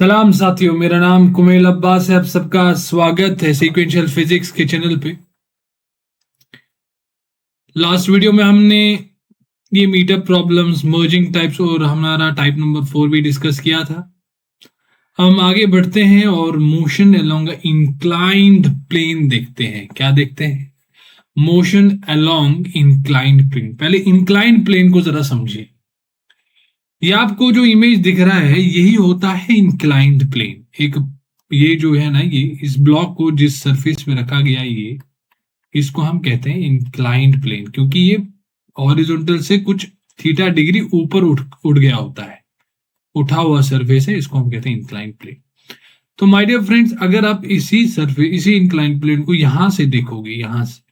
सलाम साथियों, मेरा नाम कुमेल अब्बास है। आप सबका स्वागत है सीक्वेंशियल फिजिक्स के चैनल पे। लास्ट वीडियो में हमने ये मीटअप प्रॉब्लम्स, मर्जिंग टाइप्स और हमारा टाइप नंबर 4 भी डिस्कस किया था। हम आगे बढ़ते हैं और मोशन अलोंग इंक्लाइंड प्लेन देखते हैं। क्या देखते हैं? Motion along inclined plane. पहले इंक्लाइंड प्लेन को जरा समझिए। ये आपको जो इमेज दिख रहा है यही होता है इंक्लाइंड प्लेन। एक ये जो है ना, ये इस ब्लॉक को जिस सरफेस पे रखा गया है, ये इसको हम कहते हैं इंक्लाइंड प्लेन, क्योंकि ये हॉरिजॉन्टल से कुछ थीटा डिग्री ऊपर उठ गया होता है। उठा हुआ सरफेस है, इसको हम कहते हैं इंक्लाइंड प्लेन। तो माय डियर फ्रेंड्स, अगर आप इसी इंक्लाइंड प्लेन को यहां से देखोगे, यहां से,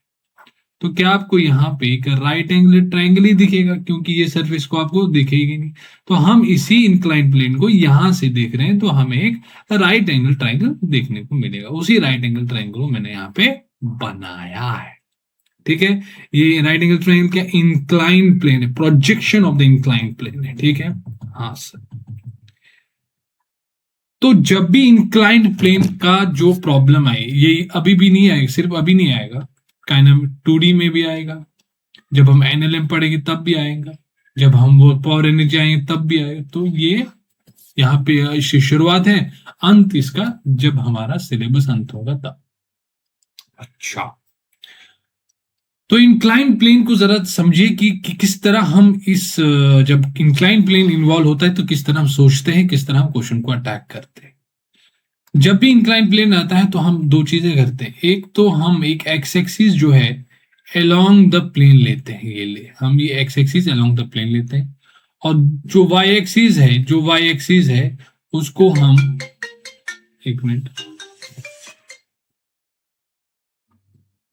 तो क्या आपको यहाँ पे एक राइट एंगल ट्राइंगल ही दिखेगा, क्योंकि ये सरफेस को आपको दिखेगी नहीं। तो हम इसी इंक्लाइंड प्लेन को यहां से देख रहे हैं, तो हमें एक राइट एंगल ट्राइंगल देखने को मिलेगा। उसी राइट एंगल ट्राइंगल को मैंने यहाँ पे बनाया है। ठीक है, ये राइट एंगल ट्राइंगल क्या इंक्लाइंड प्लेन है, projection of the inclined plane है। ठीक है, हाँ सर। तो जब भी इंक्लाइंड प्लेन का जो प्रॉब्लम आए, ये अभी भी नहीं आएगा, सिर्फ अभी नहीं आएगा, काइनेमेटिक्स 2D में भी आएगा, जब हम एनएलएम पढ़ेंगे तब भी आएगा, जब हम वर्क पावर एनर्जी आएंगे तब भी आएगा। तो ये यहाँ पे शुरुआत है, अंत इसका जब हमारा सिलेबस अंत होगा तब। अच्छा, तो इंक्लाइन प्लेन को जरा समझिए कि किस तरह हम जब इंक्लाइन प्लेन इन्वॉल्व होता है तो किस तरह हम सोचते हैं, किस तरह हम क्वेश्चन को अटैक करते हैं। जब भी इंक्लाइन प्लेन आता है तो हम दो चीजें करते हैं। एक तो हम एक एक्स एक्सिस जो है अलोंग द प्लेन लेते हैं, हम ये x axis along the plane लेते हैं, और जो वाई एक्सिस है उसको हम, एक मिनट,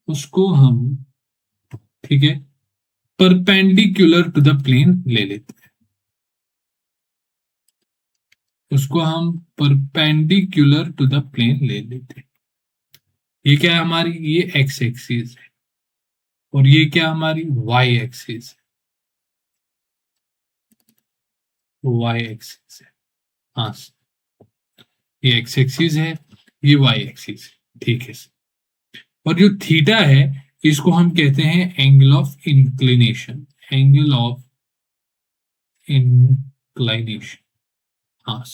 उसको हम, ठीक है, परपेंडिकुलर टू द प्लेन ले लेते हैं। उसको हम परपेंडिकुलर टू द प्लेन ले लेते हैं। ये क्या है हमारी? ये एक्स एक्सिस है, और ये क्या हमारी? वाई एक्सिस है। वाई एक्सिस है, हाँ, ये एक्स एक्सिस है, ये वाई एक्सिस है। ठीक है, और जो थीटा है इसको हम कहते हैं angle of inclination, angle of inclination. हाँ,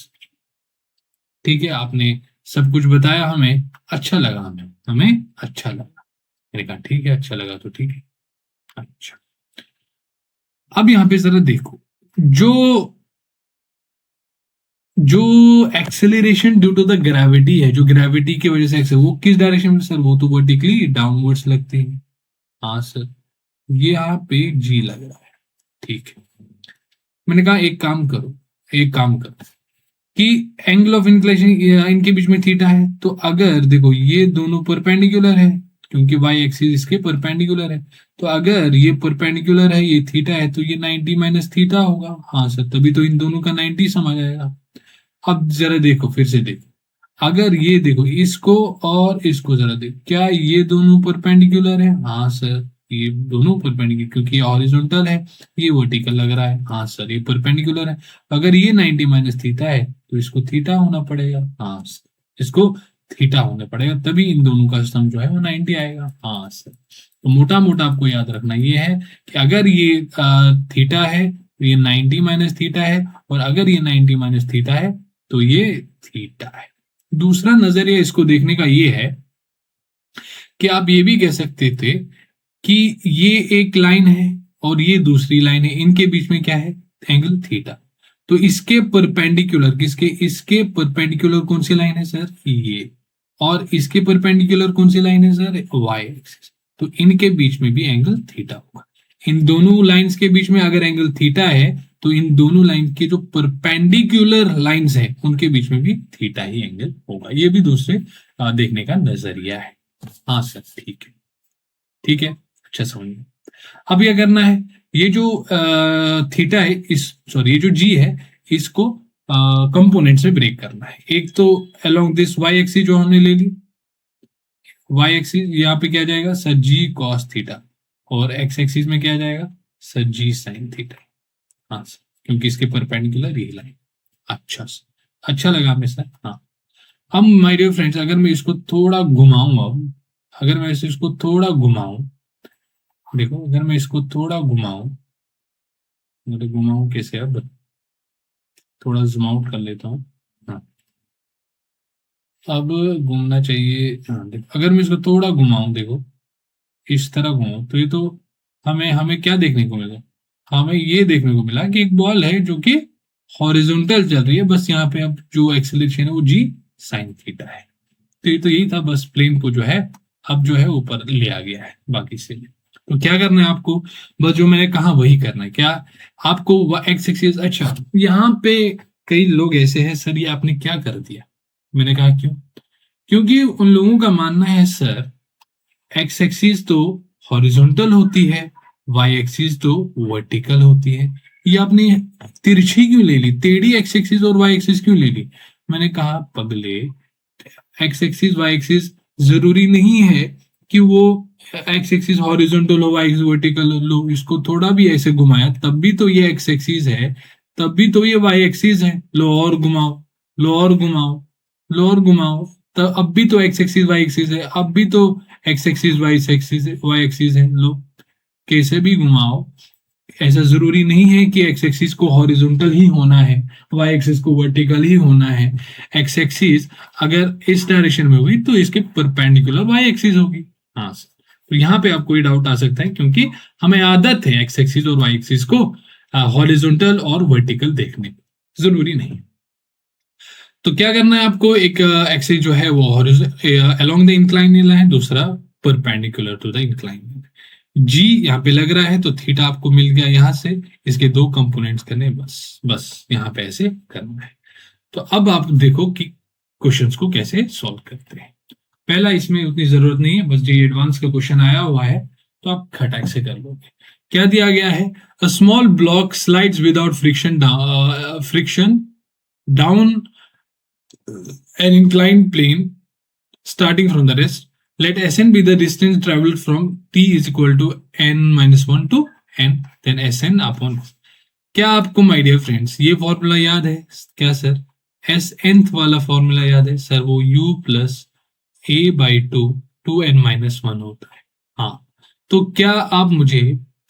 ठीक है, आपने सब कुछ बताया, हमें अच्छा लगा, हमें अच्छा लगा। मैंने कहा ठीक है, अच्छा लगा तो ठीक है। अच्छा, अब यहां पे जरा देखो, जो जो acceleration due to the gravity है, जो ग्रेविटी की वजह से वो किस डायरेक्शन में सर? वो तो वर्टिकली डाउनवर्ड्स लगती है। हाँ सर, ये यहाँ पे जी लग रहा है। ठीक है, मैंने कहा एक काम करो कि एंगल ऑफ इंक्लिनेशन इनके बीच में थीटा है, तो अगर देखो ये दोनों परपेंडिकुलर है, क्योंकि वाई एक्सिस इसके परपेंडिकुलर है, तो अगर ये परपेंडिकुलर है, ये थीटा है, तो ये 90 माइनस थीटा होगा। हाँ सर, तभी तो इन दोनों का 90 समझ आएगा। अब जरा देखो, फिर से देखो, अगर ये देखो इसको और इसको जरा देखो, क्या ये दोनों परपेंडिकुलर है? हाँ सर, ये दोनों परपेंडिकुलर, क्योंकि ये हॉरिजॉन्टल है, ये वर्टिकल लग रहा है। हाँ सर, ये परपेंडिकुलर है। अगर ये 90 माइनस थीटा है तो इसको थीटा होना पड़ेगा। हाँ सर, इसको थीटा होना पड़ेगा, तभी इन दोनों का सम जो है वो 90 आएगा। हाँ सर, तो मोटा मोटा आपको याद रखना ये है कि अगर ये थीटा है तो ये 90 माइनस थीटा है, और अगर ये 90 माइनस थीटा है तो ये थीटा है। दूसरा नजरिया इसको देखने का ये है कि आप ये भी कह सकते थे कि ये एक लाइन है और ये दूसरी लाइन है, इनके बीच में क्या है? Angle theta. तो इसके परपेंडिकुलर, इसके परपेंडिकुलर कौन सी लाइन है सर? ये। और इसके परपेंडिकुलर कौन सी लाइन है सर? Y axis. तो इनके बीच में भी एंगल थीटा होगा। इन दोनों लाइंस के बीच में अगर एंगल थीटा है तो इन दोनों लाइन के जो परपेंडिकुलर लाइंस हैं उनके बीच में भी थीटा ही एंगल होगा। ये भी दूसरे देखने का नजरिया है। हाँ सर, ठीक है, ठीक है, अच्छा समझिए। अब क्या करना है, ये जो थीटा है, ये जो जी है, इसको कंपोनेंट्स में ब्रेक करना है। एक तो अलोंग दिस वाई एक्सिस जो हमने ले ली, वाई एक्सिस यहाँ पे क्या जाएगा सर? जी कॉस थीटा, और एक्स एक्सिस में क्या जाएगा सर? जी साइन थीटा। हाँ सर, क्योंकि इसके परपेंडिकुलर ये लाइन। अच्छा सर, अच्छा लगा हमें सर, हाँ। अब माय डियर फ्रेंड्स, अगर मैं इसको थोड़ा घुमाऊं, अब अगर मैं इसको थोड़ा घुमाऊं, देखो अगर मैं इसको थोड़ा घुमाऊं, मतलब घुमाऊं कैसे, अब थोड़ा जूम आउट कर लेता हूँ। हाँ, अब घूमना चाहिए। हाँ देखो, अगर मैं इसको थोड़ा घुमाऊं, देखो इस तरह घुमाऊं, तो ये तो हमें हमें क्या देखने को मिला, हमें ये देखने को मिला कि एक बॉल है जो कि हॉरिजॉन्टल चल रही है, बस यहाँ पे अब जो एक्सेलरेशन है वो जी साइन थीटा है। तो ये तो यही था, बस प्लेन को जो है अब जो है ऊपर लिया गया है बाकी से। तो क्या करना है आपको, बस जो मैंने कहा वही करना है। क्या आपको एक्स एक्सिस, अच्छा यहाँ पे कई लोग ऐसे हैं, सर ये आपने क्या कर दिया। मैंने कहा क्यों, क्योंकि उन लोगों का मानना है सर एक्स एक्सिस तो हॉरिजॉन्टल होती है, वाई एक्सिस तो वर्टिकल होती है। ये आपने तिरछी क्यों ले ली, टेढ़ी एक्स एक्सिस और वाई एक्सिस क्यों ले ली। मैंने कहा पगले, एक्स एक्सिस वाई एक्सिस जरूरी नहीं है कि वो एक्स एक्सिस हॉरिजॉन्टल हो वाई एक्सिस वर्टिकल लो, इसको थोड़ा भी ऐसे घुमाया तब भी तो ये एक्स एक्सिस है, तब भी तो ये वाई एक्सिस है। लो और घुमाओ, लो और घुमाओ, लो और घुमाओ, तो अब भी तो एक्स एक्सिस वाई एक्सिस है, अब भी तो एक्स एक्सिस वाई एक्सिस है। लो कैसे भी घुमाओ, ऐसा जरूरी नहीं है कि एक्स एक्सिस को हॉरिजॉन्टल ही होना है, वाई एक्सिस को वर्टिकल ही होना है। एक्स एक्सिस अगर इस डायरेक्शन में हुई तो इसके परपेंडिकुलर वाई एक्सिस होगी। हाँ सर, तो यहाँ पे आपको ये डाउट आ सकता है, क्योंकि हमें आदत है एक्स एक्सिस और वाई एक्सिस को हॉरिजॉन्टल और वर्टिकल देखने की, जरूरी नहीं। तो क्या करना है आपको, एक एक्सिस जो है वो अलोंग द इंक्लाइन लेना है, दूसरा परपेंडिकुलर टू द इंक्लाइन। जी यहाँ पे लग रहा है तो थीटा आपको मिल गया यहाँ से, इसके दो कंपोनेंट्स करने हैं, बस बस यहाँ पे ऐसे करना है। तो अब आप देखो कि क्वेश्चंस को कैसे सॉल्व करते हैं। पहला इसमें उतनी जरूरत नहीं है, बस जो एडवांस का क्वेश्चन आया हुआ है तो आप खटाक से कर लोगे। क्या दिया गया है, a small block slides without friction down an inclined plane starting from the rest. Let Sn be the distance traveled from t is equal to n minus 1 to n, then Sn upon। क्या आपको my dear friends ये formula याद है क्या sir, s nth वाला formula याद है sir, वो u plus a by two n minus one होता है। हाँ, तो क्या आप मुझे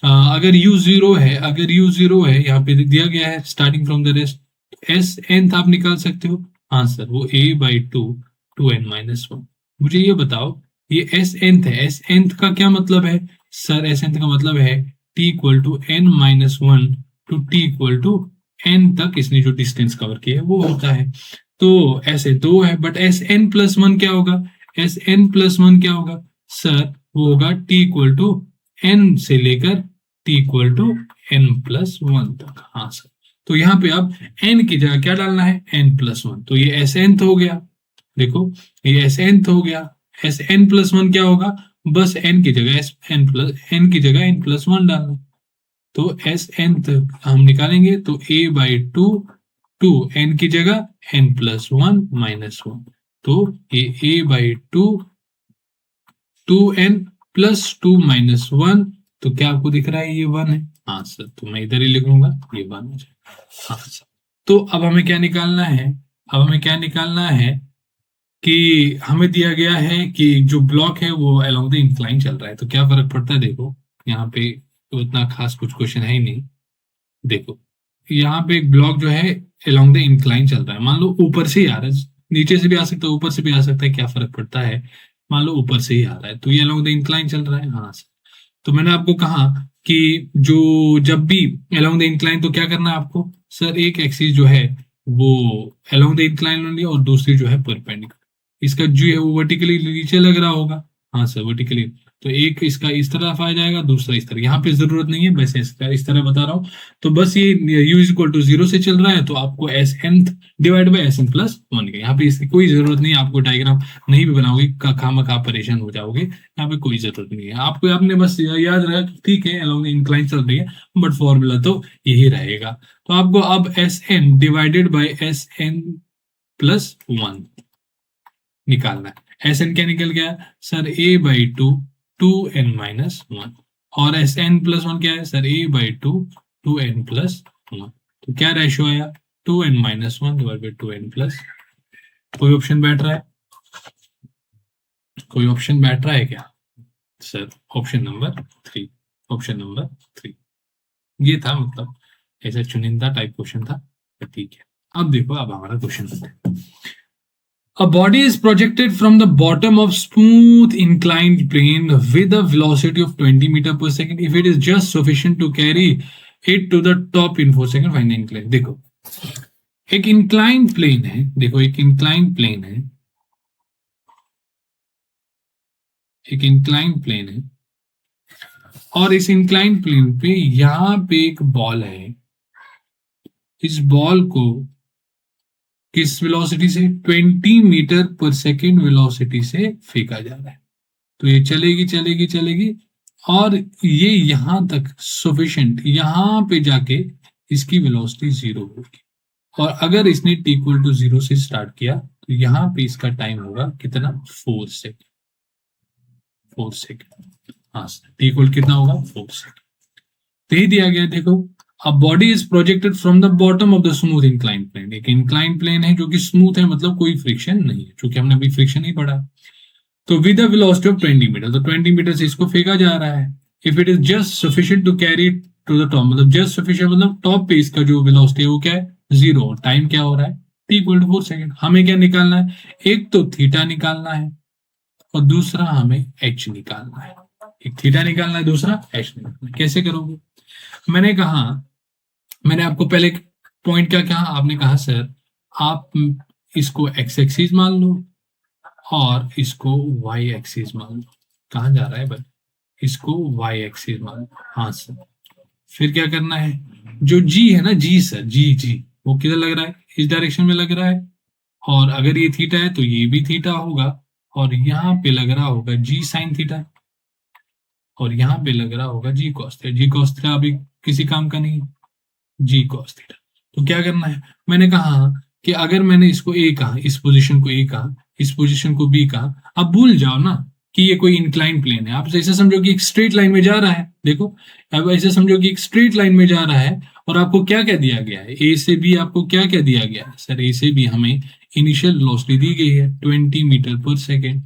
अगर u जीरो है, अगर u जीरो है यहाँ पे दिया गया है starting from the rest, s nth आप निकाल सकते हो। हाँ सर, वो a by two n minus one. मुझे ये बताओ, ये एस nth है, एस nth का क्या मतलब है सर, एस nth का मतलब है t equal to n minus one to t equal to n तक इसने जो डिस्टेंस कवर किया है वो होता है। तो ऐसे दो है, but s n plus one क्या होगा, एस एन प्लस वन क्या होगा सर, वो होगा टी इक्वल टू एन से लेकर t equal to N plus one तक। हाँ सर, तो यहाँ पे अब एन की जगह क्या डालना है, एन प्लस वन, तो ये एस एन हो गया। देखो ये एस एन हो गया, एस एन प्लस वन क्या होगा, बस एन की जगह एन की जगह एन प्लस वन डालना। तो एस एन हम निकालेंगे तो ए बाई टू एन की जगह N plus one minus one, तो ये A by two N plus two minus one, तो क्या आपको दिख रहा है ये वन है। हाँ सर, तो मैं इधर ही लिखूंगा ये वन हो जाएगा। हाँ सर, तो अब हमें क्या निकालना है, अब हमें क्या निकालना है कि हमें दिया गया है कि जो ब्लॉक है वो अलोंग द इंक्लाइन चल रहा है, तो क्या फर्क पड़ता है। देखो यहाँ पे तो उतना खास कुछ क्वेश्चन है ही नहीं। देखो यहाँ पे एक ब्लॉक जो है अलोंग द इंक्लाइन चल रहा है, मान लो ऊपर से ही आ रहा है, नीचे से भी आ सकता है ऊपर से भी आ सकता है, क्या फर्क पड़ता है। मान लो ऊपर से ही आ रहा है तो ये अलोंग द इंक्लाइन चल रहा है। हाँ सर, तो मैंने आपको कहा कि जो जब भी अलोंग द इंक्लाइन तो क्या करना है आपको सर, एक एक्सिस जो है वो अलोंग द इंक्लाइन होनी है और दूसरी जो है परपेंडिकुलर। इसका जो है वो वर्टिकली नीचे लग रहा होगा। हाँ सर, वर्टिकली, तो एक इसका इस तरफ आ जाएगा, दूसरा इस तरह। यहाँ पे जरूरत नहीं है, वैसे इस तरह बता रहा हूँ। तो बस ये u is equal to zero से चल रहा है तो आपको s n divide by s n plus one का, यहाँ पे इसकी कोई जरूरत नहीं है। आपको डायग्राम नहीं भी बनाओगे खामखा परेशान हो जाओगे, यहाँ पे कोई जरूरत नहीं है आपको। आपने बस याद रखा कि ठीक है अलोंग इंक्लाइन चल रही है, बट फॉर्मूला तो यही रहेगा। तो आपको अब s n divided by s n plus one निकालना है। एस एन क्या निकल गया sir, a by two n minus one, और एस एन प्लस वन क्या है sir, a by two N plus one. तो क्या रेशियो आया, 2n minus 1 divide by 2n plus, कोई ऑप्शन बैठ रहा है? कोई ऑप्शन बैठ रहा है क्या sir? Option number 3, option number 3 ये था, मतलब ऐसा चुनिंदा टाइप क्वेश्चन था, ठीक है। अब देखो, अब हमारा क्वेश्चन है, a body is projected from the bottom of smooth inclined plane with a velocity of 20 meter per second if it is just sufficient to carry it to the top in 4 seconds, find the incline। देखो एक inclined plane है, देखो एक inclined plane है, एक inclined plane है, और इस इंक्लाइंड प्लेन पे यहां पे एक बॉल है, इस बॉल को किस वेलोसिटी से, 20 मीटर पर सेकेंड वेलोसिटी से फेंका जा रहा है। तो ये चलेगी चलेगी चलेगी और ये यहां तक सफिशिएंट, यहां पे जाके इसकी वेलोसिटी 0 होगी, और अगर इसने t इक्वल टू 0 से स्टार्ट किया तो यहां पे इसका टाइम होगा कितना, 4 सेकेंड, 4 सेकेंड। हाँ, t इक्वल कितना होगा, 4 सेकेंड। तो ही दिया गया, देखो A body is projected from the bottom of the smooth inclined plane। एक inclined plane है जो कि स्मूथ है, मतलब कोई फ्रिक्शन नहीं है, क्योंकि हमने अभी फ्रिक्शन ही पढ़ा। तो with a velocity of 20 metre, तो 20 मीटर से इसको फेंका जा रहा है। If it is just sufficient to carry it to the top, मतलब जस्ट सफिशिएंट मतलब टॉप पे इसका जो वेलोसिटी है वो क्या है, 0। टाइम क्या हो रहा है, t इक्वल टू 4 सेकेंड। हमें क्या निकालना है, एक तो थीटा निकालना है और दूसरा हमें h निकालना है। एक थीटा निकालना है, दूसरा h निकालना है। कैसे करोगे? मैंने आपको पहले पॉइंट क्या कहा, आपने कहा सर आप इसको x एक्सिस मान लो और इसको y एक्सिस मान लो। कहाँ जा रहा है भाई, इसको y एक्सिस मान लो। हाँ सर, फिर क्या करना है, जो g है ना, g सर, g वो किधर लग रहा है, इस डायरेक्शन में लग रहा है, और अगर ये थीटा है तो ये भी थीटा होगा, और यहाँ पे लग रहा होगा g साइन थीटा, और यहाँ पे लग रहा होगा g cos theta. g cos theta अभी किसी काम का नहीं, जी कॉस थीटा। तो क्या करना है, मैंने कहा कि अगर मैंने इसको ए कहा, इस पोजीशन को ए कहा, इस पोजीशन को बी कहा, अब भूल जाओ ना कि ये कोई इंक्लाइन प्लेन है। आप ऐसे समझो कि एक स्ट्रेट लाइन में जा रहा है। देखो अब ऐसे समझो कि एक स्ट्रेट लाइन में जा रहा है, और आपको क्या क्या दिया गया है, ए से बी आपको क्या क्या दिया गया है सर, ए से बी हमें इनिशियल वेलोसिटी दी गई है 20 मीटर पर सेकेंड,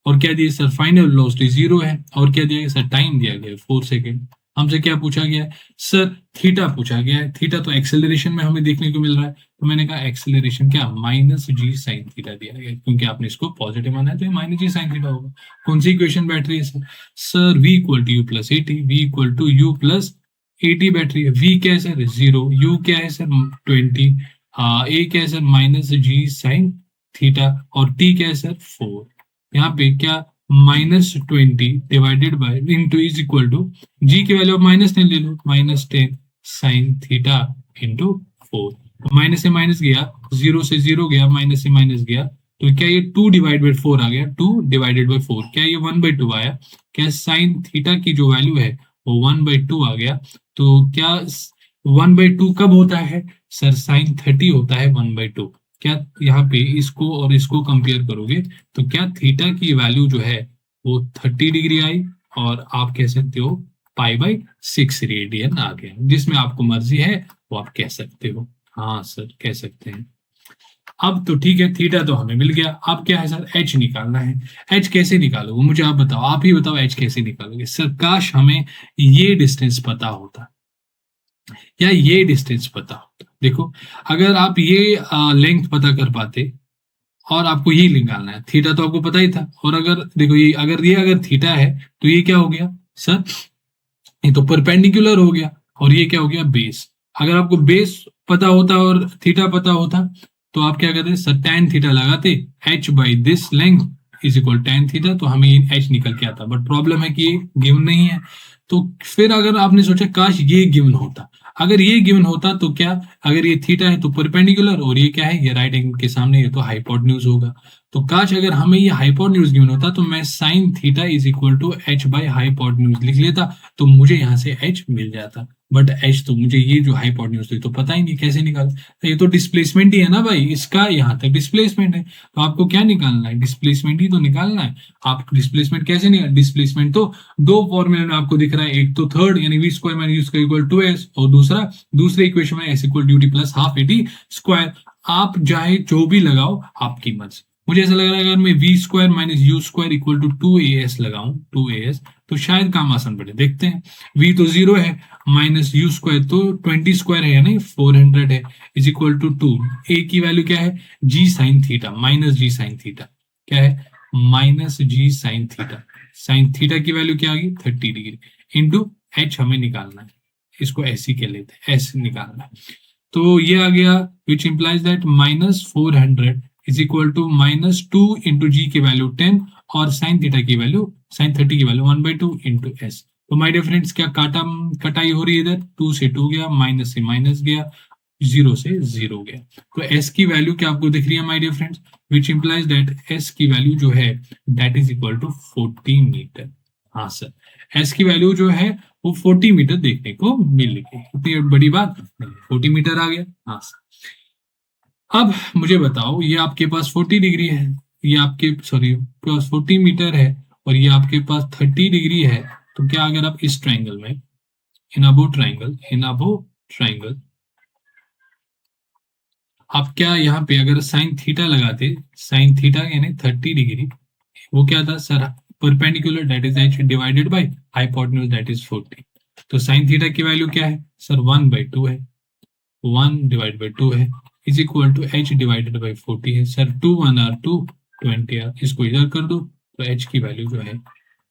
और क्या दिया सर, फाइनल वेलोसिटी 0 है, और क्या दिया गया सर, टाइम दिया गया है 4 सेकेंड। हमसे क्या पूछा गया है सर, थीटा पूछा गया है। थीटा तो एक्सेलरेशन में हमें देखने को मिल रहा है, तो मैंने कहा एक्सेलरेशन क्या, माइनस जी साइन थीटा दिया गया, क्योंकि आपने इसको पॉजिटिव माना है तो ये माइनस जी साइन थीटा होगा। कौन सी इक्वेशन बैठ रही है sir, sir v equal to u plus a t, v equal to u plus a t बैठ रही है। v क्या है सर, 0, u क्या है सर 20, a क्या है सर माइनस जी साइन थीटा, और t क्या है सर 4। यहाँ पे क्या, -20 divided by into is equal to G की वैल्यू -10 ले लो, -10 साइन थीटा इंटू 4। माइनस से माइनस गया, 0 से 0 गया, माइनस से माइनस गया, तो क्या ये 2 डिवाइड बाई 4 आ गया, 2 डिवाइडेड बाई 4, क्या ये 1/2 आया, क्या साइन थीटा की जो वैल्यू है वो 1/2 आ गया। तो क्या 1/2 कब होता है सर, साइन 30 होता है 1/2। क्या यहाँ पे इसको और इसको कंपेयर करोगे तो क्या थीटा की वैल्यू जो है वो 30 डिग्री आई, और आप कह सकते हो π/6 रेडियन आ गया। जिसमें आपको मर्जी है वो आप कह सकते हो, हाँ सर कह सकते हैं। अब तो ठीक है, थीटा तो हमें मिल गया, अब क्या है सर, एच निकालना है। एच कैसे निकालोगे मुझे आप बताओ, आप ही बताओ एच कैसे निकालोगे। सर काश हमें ये डिस्टेंस पता होता या ये डिस्टेंस पता होता। देखो अगर आप ये लेंथ पता कर पाते और आपको ये निकालना है, थीटा तो आपको पता ही था, और अगर देखो ये अगर थीटा है तो ये क्या हो गया सर, ये तो परपेंडिकुलर हो गया, और ये क्या हो गया बेस। अगर आपको बेस पता होता और थीटा पता होता तो आप क्या करते सर, tan थीटा लगाते, h by this length is equal tan theta, तो हमें ये h निकल के आता। बट प्रॉब्लम है कि ये गिवन नहीं है। तो फिर अगर आपने सोचा काश ये गिवन होता, अगर ये गिवन होता तो क्या, अगर ये थीटा है तो परपेंडिकुलर, और ये क्या है, ये राइट एंगल के सामने है तो हाइपोटेन्यूज होगा। तो काश अगर हमें ये हाइपोटेन्यूज गिवन होता तो मैं sine theta is equal to h by hypotenuse लिख लेता, तो मुझे यहाँ से h मिल जाता। बट एच तो मुझे ये जो हाइपोटेन्यूज थी तो पता ही नहीं, कैसे निकाल। तो ये तो डिस्प्लेसमेंट ही है ना भाई, इसका यहाँ तक डिस्प्लेसमेंट है, तो आपको क्या निकालना है, डिस्प्लेसमेंट ही तो निकालना है। आप डिस्प्लेसमेंट कैसे निकाल, डिस्प्लेसमेंट तो दो फॉर्मूले में आपको दिख रहा है, एक तो थर्ड यानी v square minus u square equal to s, और दूसरा दूसरे इक्वेशन में s equal u t plus half a t square. आप चाहे जो भी लगाओ आपकी मर्जी। मुझे ऐसा लग रहा है अगर मैं v square minus u square equal to two a s लगाऊं, टू ए एस, तो शायद काम आसान पड़े, देखते हैं। वी तो 0 है, माइनस यू स्क्वायर तो 20 स्क्वायर है, नहीं 400 है, इज इक्वल टू 2। ए की वैल्यू क्या है, जी साइन थीटा, माइनस जी साइन थीटा, क्या है, माइनस जी साइन थीटा। साइन थीटा की वैल्यू क्या आ गई, 30 डिग्री, इंटू एच हमें निकालना है, इसको ऐसे ही के लेते हैं, एस निकालना है। तो ये आ गया which implies that minus 400 is equal to minus 2 into G की वैल्यू 10 और साइन थीटा की वैल्यू, साइन 30 की वैल्यू 1/2 इंटू एस। तो माय डियर फ्रेंड्स क्या कटाई हो रही है इधर, 2 से 2 गया, माइनस से माइनस गया, 0 से 0 गया। तो एस की वैल्यू क्या आपको दिख रही है my dear friends, which implies that s की वैल्यू जो है that is equal to 40 metre. हाँ सर, एस की वैल्यू जो है वो 40 मीटर देखने को मिल गई, इतनी बड़ी बात, 40 मीटर आ गया। हाँ सर, अब मुझे बताओ, ये आपके पास 40 डिग्री है, ये आपके सॉरी पास 40 मीटर है, और ये आपके पास 30 डिग्री है। तो क्या अगर आप इस ट्राइंगल में, इन अबो ट्राइंगल आप क्या यहाँ पे अगर साइन थीटा लगाते, साइन थीटा यानी 30 डिग्री, वो क्या था sir, perpendicular that is H divided by hypotenuse that is 40। तो साइन थीटा की वैल्यू क्या है सर, 1/2 है, 1/2 है, is equal to h divided by 40 है सर, 2 1 आर 2, 20 आर, इसको इधर कर दो, तो एच की वैल्यू जो है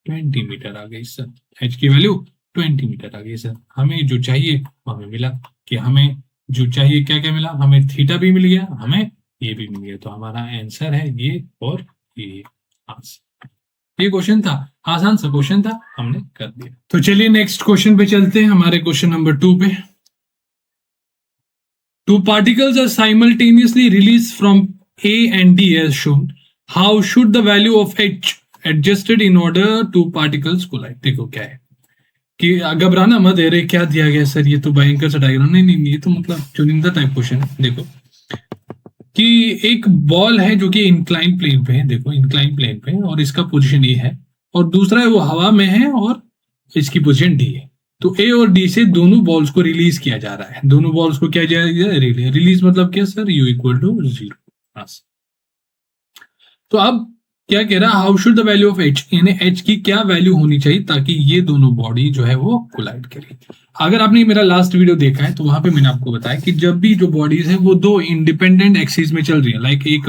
20 मीटर आ गई सर, एच की वैल्यू 20 मीटर आ गई सर। हमें जो चाहिए वो हमें मिला, कि हमें जो चाहिए क्या क्या मिला, हमें थीटा भी मिल गया, हमें ये भी मिल गया, तो हमारा आंसर है ये और ये। ये क्वेश्चन था, आसान सा क्वेश्चन था, हमने कर दिया। तो चलिए नेक्स्ट क्वेश्चन पे चलते हैं, हमारे क्वेश्चन नंबर 2 पे। Two particles are simultaneously released from A and D as shown. How should the value of H adjusted in order two particles collide? देखो क्या है कि घबराना मत, अरे क्या दिया गया सर, ये तो भयंकर सा डायग्राम, नहीं नहीं ये तो मतलब चुनिंदा टाइप क्वेश्चन है। देखो कि एक बॉल है जो कि इंक्लाइन प्लेन पे है, देखो इंक्लाइन प्लेन पे है, और इसका पोजीशन ए है, और दूसरा है वो हवा में है और इसकी पोजीशन डी है। तो ए और डी से दोनों बॉल्स को रिलीज किया जा रहा है, दोनों बॉल्स को क्या जाएगा, रिलीज मतलब क्या सर, यू इक्वल टू 0। तो अब क्या कह रहा है, how should the value of H, यानी एच की क्या वैल्यू होनी चाहिए ताकि ये दोनों बॉडी जो है वो कोलाइड करे। अगर आपने मेरा लास्ट वीडियो देखा है तो वहां पे मैंने आपको बताया कि जब भी जो बॉडीज है वो दो इंडिपेंडेंट एक्सिस में चल रही है, लाइक एक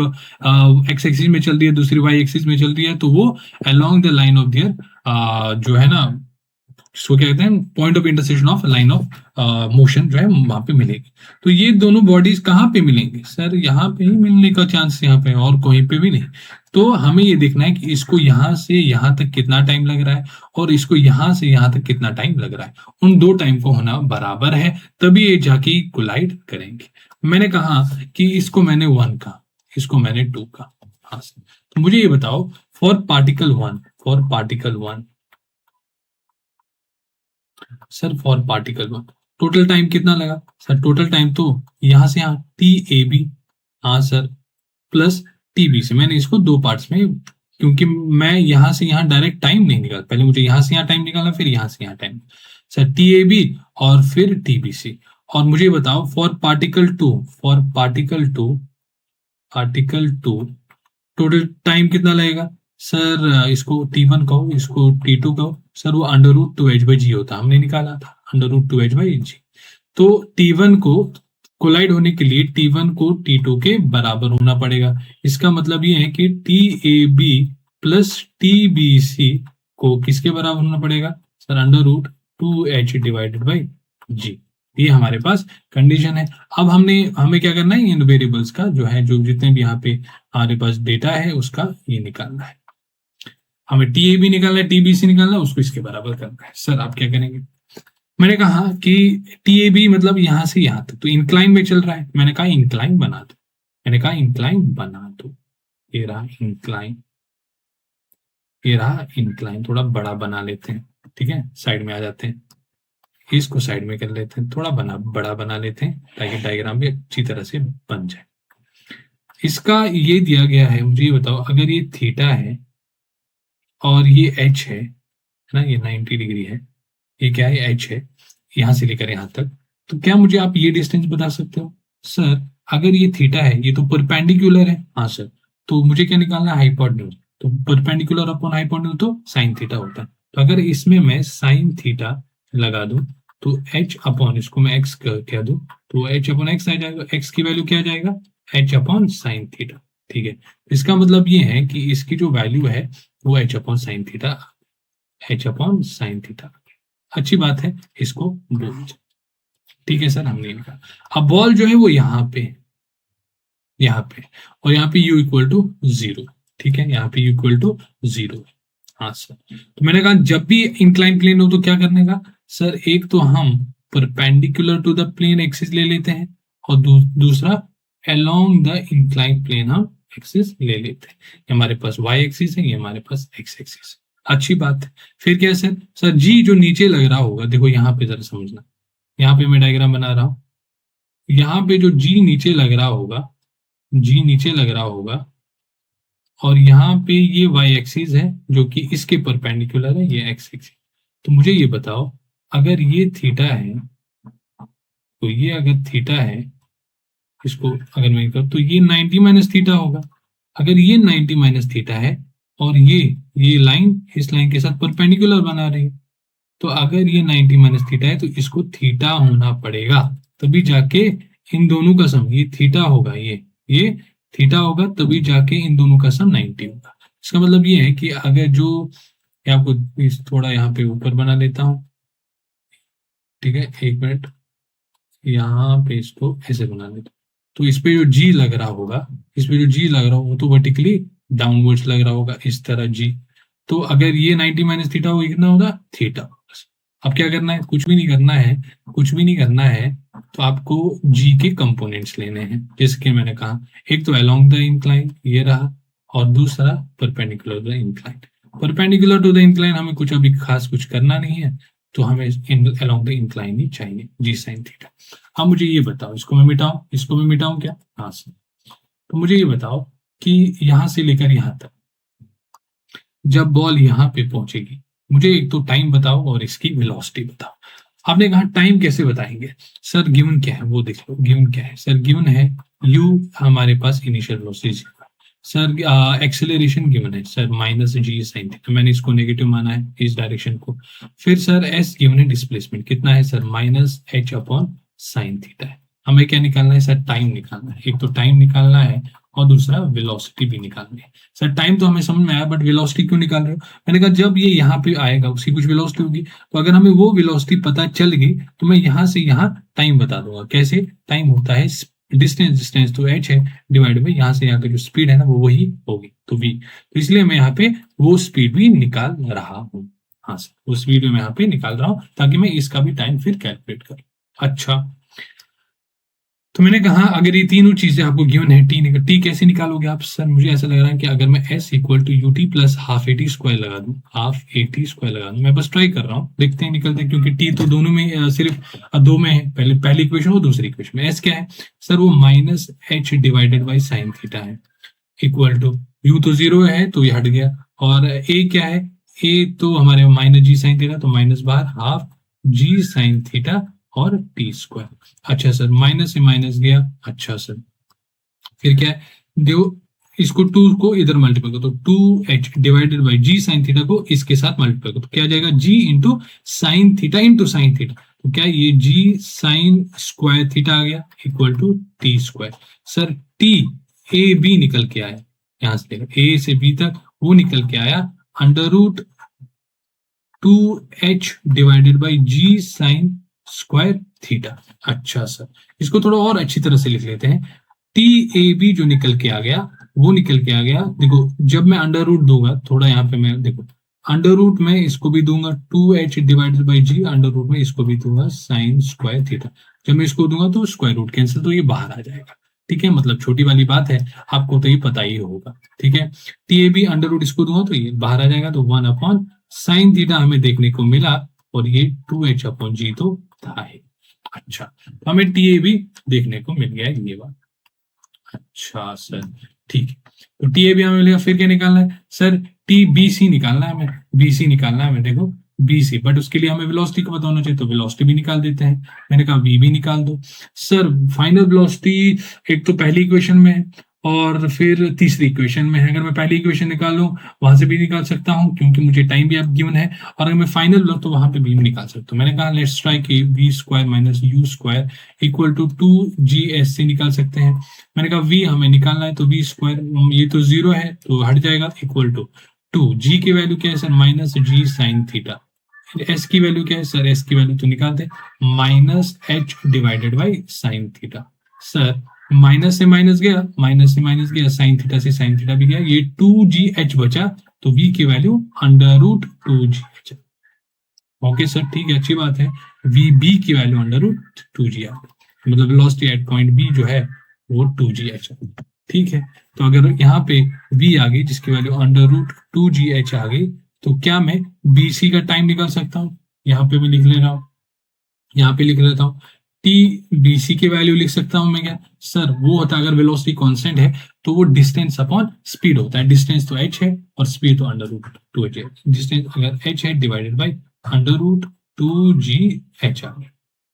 एक्स एक्सिस में चल रही है, दूसरी वाई एक्सिस में चल रही है, तो वो along the line of their जो है ना, इसको क्या कहते हैं, point of intersection of line of motion जो है वहां पे मिलेगी। तो ये दोनों बॉडीज कहाँ पे मिलेंगे सर, यहाँ पे ही मिलने का चांस, यहाँ पे और कहीं पे भी नहीं। तो हमें ये देखना है कि इसको यहाँ से यहाँ तक कितना टाइम लग रहा है, और इसको यहाँ से यहाँ तक कितना टाइम लग रहा है, उन दो टाइम को होना बराबर है, तभी ये जाके कोलाइड करेंगे। मैंने कहा कि इसको मैंने 1 कहा, इसको मैंने 2 कहा। हाँ सर, तो मुझे ये बताओ for particle 1 sir, for particle 1 total time कितना लगा सर, टोटल टाइम तो यहाँ से यहाँ टी ए बी, हाँ सर, प्लस टी बी से, मैंने इसको दो पार्ट्स में, क्योंकि मैं यहाँ से यहाँ डायरेक्ट टाइम नहीं निकाल, पहले मुझे यहाँ से यहाँ टाइम निकालना, फिर यहाँ से यहाँ time, sir t a b और फिर टी बी सी। और मुझे बताओ फॉर पार्टिकल 2 टोटल टाइम कितना लगेगा सर, इसको T1 कहो, इसको T2 कहो सर, वो √2h/g होता, हमने निकाला था √2h/g। तो T1 को कोलाइड होने के लिए T1 को T2 के बराबर होना पड़ेगा। इसका मतलब ये है कि TAB प्लस TBC को किसके बराबर होना पड़ेगा सर, √2h/g। ये हमारे पास कंडीशन है। अब हमें क्या करना है, इन वेरिएबल्स का जो है, जो जितने भी यहाँ पे हमारे पास डेटा है उसका ये निकालना है, हमें TAB निकालना है, TBC निकालना है, उसको इसके बराबर करना है। सर आप क्या करेंगे, मैंने कहा कि TAB मतलब यहाँ से यहाँ तक तो इंक्लाइन में चल रहा है, मैंने कहा इंक्लाइन बना दो, ये रहा इंक्लाइन, थोड़ा बड़ा बना लेते हैं, ठीक है, साइड में आ जाते हैं, इसको साइड में कर लेते हैं, थोड़ा बड़ा बना लेते हैं ताकि डायग्राम भी अच्छी तरह से बन जाए। इसका ये दिया गया है, मुझे ये बताओ, अगर ये थीटा है और ये एच है ना, ये 90 डिग्री है, ये क्या है, एच है, यहां से लेकर यहां तक, तो क्या मुझे आप ये डिस्टेंस बता सकते हो? सर अगर ये थीटा है, ये तो परपेंडिकुलर है। हाँ सर, तो मुझे क्या निकालना है, हाइपोटेन्यूज। तो परपेंडिकुलर अपॉन हाइपोटेन्यूज तो साइन थीटा होता है। तो अगर इसमें मैं साइन थीटा लगा दूं तो एच अपॉन, इसको मैं एक्स कह दूं, तो एच अपॉन एक्स आ जाएगा। एक्स की वैल्यू क्या आ जाएगा, एच अपॉन साइन थीटा। ठीक है, इसका मतलब ये है कि इसकी जो वैल्यू है वो H upon sine theta, H upon sine theta. अच्छी बात है, इसको बोल। ठीक है सर, हमने लिखा। अब बॉल जो है वो यहाँ पे, और यहाँ पे u इक्वल टू 0। ठीक है, यहाँ पे u इक्वल टू 0। हाँ सर, तो मैंने कहा जब भी इंक्लाइन प्लेन हो तो क्या करने का सर, एक तो हम perpendicular to the plane axis ले लेते हैं, और दूसरा अलोंग द इंक्लाइन प्लेन हम एक्सिस ले लेते हैं। ये हमारे पास y एक्सिस है, ये हमारे पास x एक्सिस है। अच्छी बात है। फिर क्या है सर, g जो नीचे लग रहा होगा, देखो यहाँ पे जरा समझना, यहाँ पे मैं डायग्राम बना रहा हूं, यहाँ पे जो g नीचे लग रहा होगा, g नीचे लग रहा होगा, और यहाँ पे ये y एक्सिस है जो कि इसके परपेंडिकुलर है, ये x एक्सिस। तो मुझे ये बताओ, अगर ये थीटा है, तो ये अगर थीटा है, इसको अगर मैं कर तो ये 90 माइनस थीटा होगा। अगर ये 90 माइनस थीटा है और ये लाइन इस लाइन के साथ परपेंडिकुलर बना रही है, तो अगर ये 90 माइनस थीटा है तो इसको थीटा होना पड़ेगा, तभी जाके इन दोनों का सम, ये थीटा होगा, ये थीटा होगा, तभी जाके इन दोनों का सम 90 होगा। इसका मतलब ये है कि अगर जो, आपको थोड़ा यहाँ पे ऊपर बना लेता हूँ, ठीक है, एक मिनट, यहाँ पे इसको ऐसे बना लेता हूँ, तो इस पे जो जी लग रहा होगा, इस पे जो जी लग रहा होगा तो वर्टिकली डाउनवर्ड्स लग रहा होगा, इस तरह जी। तो अगर ये 90 माइनस थीटा होगा, कितना होगा, थीटा। अब क्या करना है, कुछ भी नहीं करना है, कुछ भी नहीं करना है, तो आपको जी के कंपोनेंट्स लेने हैं, जैसे कि मैंने कहा, एक तो अलोंग द इंक्लाइन ये रहा, और दूसरा perpendicular the incline. Perpendicular to the incline हमें कुछ अभी खास कुछ करना नहीं है, तो हमें अलोंग द इंक्लाइन ही चाहिए, जी साइन थीटा। अब मुझे ये बताओ, इसको मैं मिटाऊं, इसको मैं मिटाऊं क्या, हाँ सर। तो मुझे ये बताओ कि यहां से लेकर यहां तक जब बॉल यहाँ पे पहुंचेगी, मुझे एक तो टाइम बताओ और इसकी वेलोसिटी बताओ। आपने कहा टाइम कैसे बताएंगे सर, गिवन क्या है वो देख लो, गिवन क्या है सर, गिवन है u हमारे पास initial velocity, sir acceleration given है सर माइनस जी साइन थीटा, मैंने इसको नेगेटिव माना है इस डायरेक्शन को। फिर सर s गिवन है, डिस्प्लेसमेंट कितना है sir, minus h upon sine theta है। हमें क्या निकालना है सर, टाइम निकालना है, एक तो टाइम निकालना है और दूसरा वेलोसिटी भी निकालनी है। सर टाइम तो हमें समझ में आया, बट वेलोसिटी क्यों निकाल रहे हो? मैंने कहा जब ये यहाँ पे आएगा उसकी कुछ वेलोसिटी होगी, तो अगर हमें वो वेलोसिटी पता चल गई तो मैं यहाँ से यहाँ टाइम बता दूंगा। कैसे? टाइम होता है डिस्टेंस, डिस्टेंस तो h है, डिवाइड बाई यहाँ से यहाँ का जो स्पीड है ना वो वही होगी, तो v। तो इसलिए मैं यहाँ पे वो स्पीड भी निकाल रहा हूँ। हाँ सर, वो स्पीड मैं यहाँ पे निकाल रहा हूँ ताकि मैं इसका भी टाइम फिर कैलकुलेट करूँ। अच्छा, तो मैंने कहा अगर ये तीनों चीजें आपको गिवन है, टी कैसे निकालोगे आप? सर मुझे ऐसा लग रहा है कि अगर मैं s equal to u t plus half eighty square लगा दूं, हाफ एटी स्क्वायर लगा दूं, मैं बस ट्राई कर रहा हूँ, देखते हैं निकलते हैं, क्योंकि टी तो दोनों में सिर्फ दो में है, पहली इक्वेशन वो दूसरी इक्वेशन में। s क्या है सर, वो minus h divided by sine theta है, इक्वल टू u तो 0 है तो ये हट गया, और a क्या है, a तो हमारे माइनस जी साइन थीटा, तो माइनस बाहर हाफ जी साइन थीटा और टी स्क्वायर। अच्छा सर, माइनस से माइनस गया। अच्छा सर, फिर क्या है, देखो इसको 2 को इधर मल्टीप्लाई करो तो 2h divided by g sine theta को इसके साथ मल्टीप्लाई करो तो क्या जाएगा, g into sine theta into sine theta, तो क्या ये g साइन स्क्वायर थीटा आ गया equal to t square. Sir t a b निकल के आया, यहां से देखो a से b तक वो निकल के आया under root 2h divided by g sine square theta. अच्छा सर, इसको थोड़ा और अच्छी तरह से लिख लेते हैं, टी ए बी जो निकल के आ गया वो निकल के आ गया, देखो जब मैं अंडर रूट दूंगा, थोड़ा यहाँ पे मैं देखो अंडर रूट में इसको भी दूंगा 2h divided by g, under root में इसको भी दूंगा साइन स्क्वायर थीटा, जब मैं इसको दूंगा तो स्क्वायर रूट कैंसिल, तो ये बाहर आ जाएगा। ठीक है, मतलब छोटी वाली बात है, आपको तो ये पता ही होगा। ठीक है, t a b under root इसको दूंगा तो ये बाहर आ जाएगा, तो 1 अपॉन साइन थीटा हमें देखने को मिला और ये 2h/g तो था ही। अच्छा, हमें टी ए भी देखने को मिल गया है ये बात। अच्छा सर, ठीक है, तो टी ए भी हमें मिलेगा, फिर क्या निकालना है सर? टी बी सी निकालना है हमें, बी सी निकालना है हमें, देखो बी सी, बट उसके लिए हमें वेलोसिटी का पता होना चाहिए, तो वेलोसिटी भी निकाल देते हैं। मैंने कहा वी भी निकाल दो। सर फाइनल वेलोसिटी एक तो पहली इक्वेशन में है और फिर तीसरी इक्वेशन में है। अगर मैं पहली इक्वेशन निकालूं वहां से भी निकाल सकता हूं क्योंकि मुझे टाइम भी अब गिवन है, और अगर मैं फाइनल लो तो वहां पे भी निकाल सकता हूँ। मैंने कहा लेट्स ट्राई कि v square minus u square equal to 2GS से निकाल सकते हैं। मैंने कहा वी हमें निकालना है, तो वी स्क्वायर ये तो जीरो है तो हट जाएगा, इक्वल टू 2 जी की वैल्यू क्या है सर? माइनस जी साइन थीटा। एस की वैल्यू क्या है सर? एस की वैल्यू तो निकालते minus h divided by sine theta. Sir minus से माइनस गया, माइनस से माइनस गया, साइन थीटा से साइन थीटा भी गया, ये 2GH बचा, तो v की वैल्यू under root 2GH। Okay sir, ठीक है, अच्छी बात है। वी बी की वैल्यू अंडर रूट 2G आ गई, मतलब वेलोसिटी एट पॉइंट बी जो है वो 2GH है। ठीक है, तो अगर यहाँ पे v आ गई जिसकी वैल्यू अंडर रूट 2GH आ गई, तो क्या मैं बी सी का टाइम निकाल सकता हूँ? यहाँ पे मैं लिख ले रहा हूँ, यहाँ पे लिख लेता हूँ, टी बी सी की वैल्यू लिख सकता हूँ मैं क्या सर? वो होता है अगर वेलोसिटी कांस्टेंट है तो वो डिस्टेंस अपॉन स्पीड होता है। डिस्टेंस तो h है और स्पीड तो अंडर रूट 2h है। डिस्टेंस अगर h है divided by under root 2GH आ गया।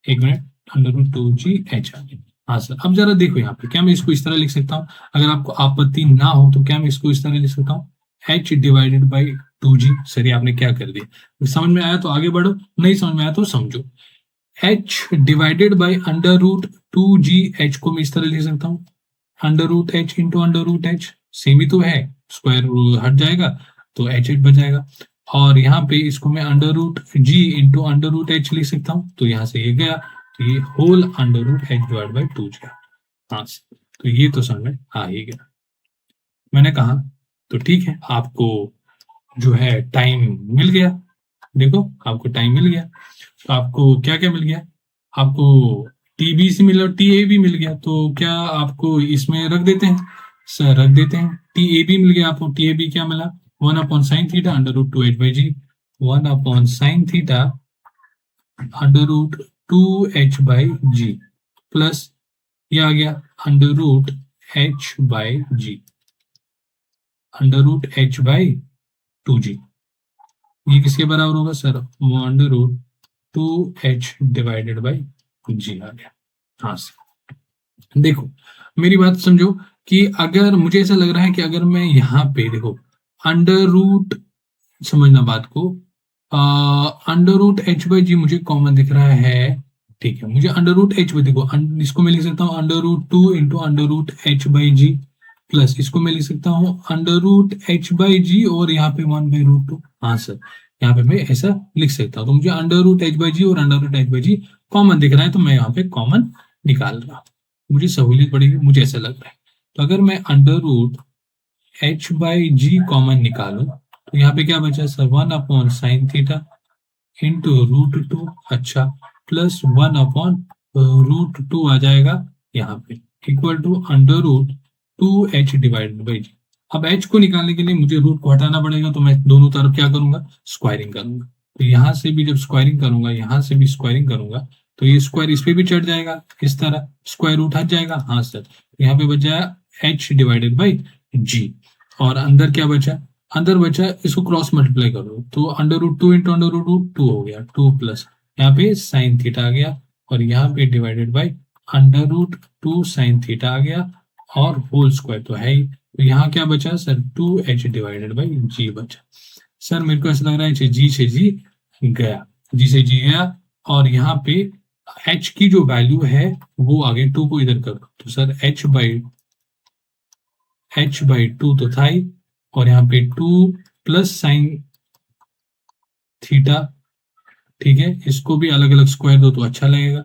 एक मिनट, अंडर रूट 2GH आ गया। हाँ सर, अब जरा देखो यहाँ पे, क्या मैं इसको इस तरह लिख सकता हूँ? अगर आपको आपत्ति ना हो तो क्या मैं इसको इस तरह लिख सकता हूँ? h divided by 2G। Sir ये आपने क्या कर दिया? समझ में आया तो आगे बढ़ो, नहीं समझ में आया तो समझो। h divided by under root 2GH को मैं इस तरह लिख सकता हूँ, under root h into under root h, same ही तो है, स्क्वायर हट जाएगा तो h बच जाएगा। और यहाँ पे इसको मैं under root g into under root h लिख सकता हूँ, तो यहाँ से ये गया, तो ये whole under root h divide by 2g। हाँ, तो ये तो समझ में आ ही गया। मैंने कहा तो ठीक है, आपको जो है टाइम मिल गया। देखो आपको टाइम मिल गया, तो आपको क्या क्या मिल गया? आपको टीबी से मिला, टी ए भी मिल गया, तो क्या आपको इसमें रख देते हैं? सर रख देते हैं, टी ए भी मिल गया आपको। टी ए भी क्या मिला? 1/sin theta under root 2h/g, 1/sin theta under root 2h/g plus ये आ गया under root h/g, under root h/2g। ये किसके बराबर होगा सर? वो under root 2h divided by g आ गया। हाँ सर, देखो मेरी बात समझो कि अगर मुझे ऐसा लग रहा है कि अगर मैं यहाँ पे देखो अंडर रूट, समझना बात को, अंडर रूट h/g मुझे कॉमन दिख रहा है। ठीक है, मुझे अंडर रूट h बाई, देखो इसको मैं लिख सकता हूँ under root 2 into under root h/g plus इसको मैं लिख सकता हूँ अंडर रूट h/g और यहाँ पे 1/√2। हाँ सर, यहाँ पे मैं ऐसा लिख सकता हूँ, तो मुझे अंडर रूट h/g और अंडर रूट h/g कॉमन दिख रहा है, तो मैं यहाँ पे कॉमन निकाल रहा हूँ, मुझे सहूलियत पड़ेगी, मुझे ऐसा लग रहा है। तो अगर मैं अंडर रूट h/g कॉमन निकालू तो यहाँ पे क्या बचा sir? 1/sin theta into root 2, अच्छा, प्लस 1/√2 आ जाएगा यहाँ पे, equal to under root 2h divided by G. अब h को निकालने के लिए मुझे रूट को हटाना पड़ेगा, तो मैं दोनों तरफ क्या करूंगा? स्क्वायरिंग करूंगा। तो यहाँ से भी जब स्क्वायरिंग करूंगा, यहाँ से भी स्क्वायरिंग करूंगा, तो ये स्क्वायर इस पे भी चढ़ जाएगा, इस तरह स्क्वायर रूट हट जाएगा। हाँ सर, यहाँ पे बचा h डिवाइडेड बाई जी, और अंदर क्या बचा? अंदर बचा, इसको क्रॉस मल्टीप्लाई करो तो under root 2 into under root 2 हो गया, 2 प्लस यहाँ पे साइन थीटा आ गया, और यहाँ पे divided by under root 2 sine theta आ गया, और होल स्क्वायर तो है ही। तो यहाँ क्या बचा सर? 2h डिवाइडेड बाई जी बचा। सर मेरे को ऐसा लग रहा है जी से जी गया, जी से जी गया, और यहाँ पे h की जो वैल्यू है वो आगे 2 को इधर कर दो, तो सर h/2 तो था ही, और यहाँ पे 2 प्लस साइन थीटा। ठीक है, इसको भी अलग अलग स्क्वायर दो तो अच्छा लगेगा,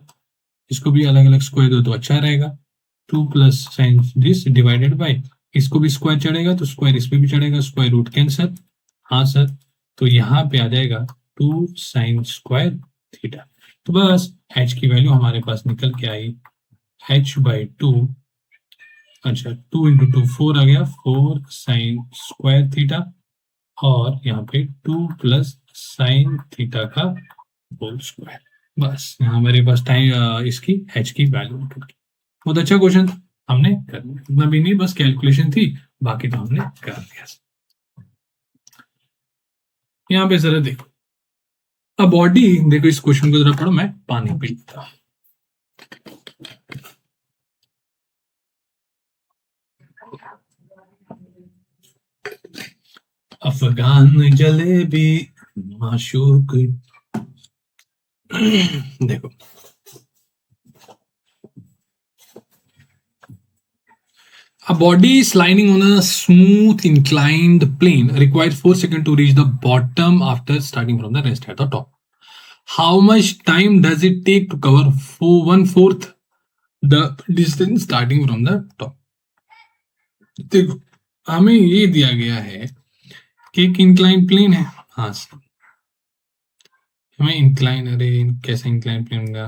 इसको भी अलग अलग स्क्वायर दो तो अच्छा रहेगा। 2 plus sign this divided by, इसको भी स्क्वायर चढ़ेगा तो स्क्वायर इस पे भी चढ़ेगा, स्क्वायर रूट कैंसर। हाँ सर, तो यहाँ पे आ जाएगा 2 साइन स्क्वायर थीटा। तो बस h की वैल्यू हमारे पास निकल के आई h/2, अच्छा 2 इंटू 2 4 आ गया, 4 साइन स्क्वायर थीटा, और यहाँ पे 2 प्लस साइन थीटा का होल स्क्वायर। बस यहाँ हमारे पास टाइम इसकी h की वैल्यू निकल गई। बहुत अच्छा क्वेश्चन था, हमने कर लिया। इतना भी नहीं, बस कैलकुलेशन थी, बाकी तो हमने कर दिया। यहाँ पे जरा देखो, अब बॉडी, देखो इस क्वेश्चन को जरा पढ़ो, मैं पानी पी लेता हूं। अफगान जलेबी माशूक। देखो a body sliding on a smooth inclined plane requires 4 seconds to reach the bottom after starting from the rest at the top. How much time does it take to cover 1/4 the distance starting from the top? देखो हमें ये दिया गया है कि एक incline plane है। हाँ सर, हमें इंक्लाइन, अरे कैसे इंक्लाइन प्लेन का,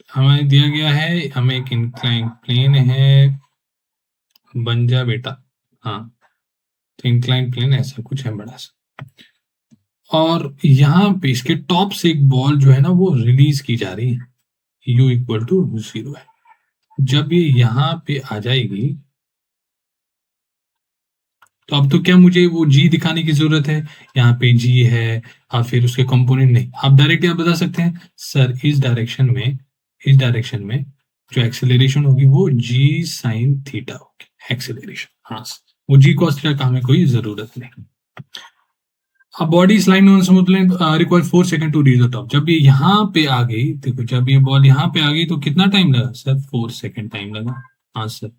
हमें दिया गया है, हमें एक इंक्लाइन प्लेन है, बन जा बेटा। हाँ, तो इंक्लाइन प्लेन ऐसा कुछ है बड़ा सा, और यहाँ पे इसके टॉप से एक बॉल जो है ना वो रिलीज की जा रही है, u इक्वल टू 0 है। जब ये यहाँ पे आ जाएगी तो अब तो क्या मुझे वो g दिखाने की जरूरत है, यहाँ पे g है और फिर उसके कंपोनेंट नहीं, आप डायरेक्ट आप बता सकते हैं सर इस डायरेक्शन में जो एक्सेलरेशन होगी वो g साइन थीटा होगी एक्सेलरेशन। हाँ, वो g cos थीटा का हमें कोई जरूरत नहीं। अब body line on smooth plane require 4 second to reach the top. जब ये यहाँ पे आ गई, देखो जब ये बॉल यहाँ पे आ गई तो कितना टाइम लगा सर, 4 सेकंड टाइम लगा। हाँ सर,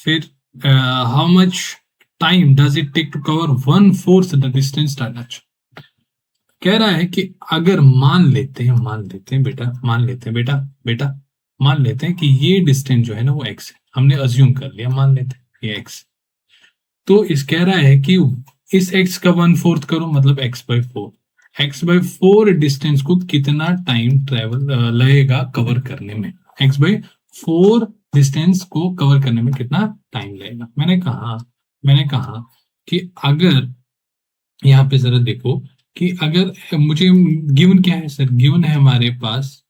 फिर how much time does it take to cover 1/4 the distance touch. कह रहा है कि अगर मान लेते हैं कि ये डिस्टेंस जो है ना वो x है, हमने अज्यूम कर लिया, मान लेते हैं ये x, तो इस कह रहा है कि इस x का 1/4 करो, मतलब x/4 डिस्टेंस को कितना टाइम ट्रेवल लगेगा कवर करने में, x/4 डिस्टेंस को कवर करने में कितना टाइम लगेगा। मैंने कहा कि अगर यहाँ पे जरा देखो कि अगर मुझे गिवन क्या है सर, गिवन है हमारे पास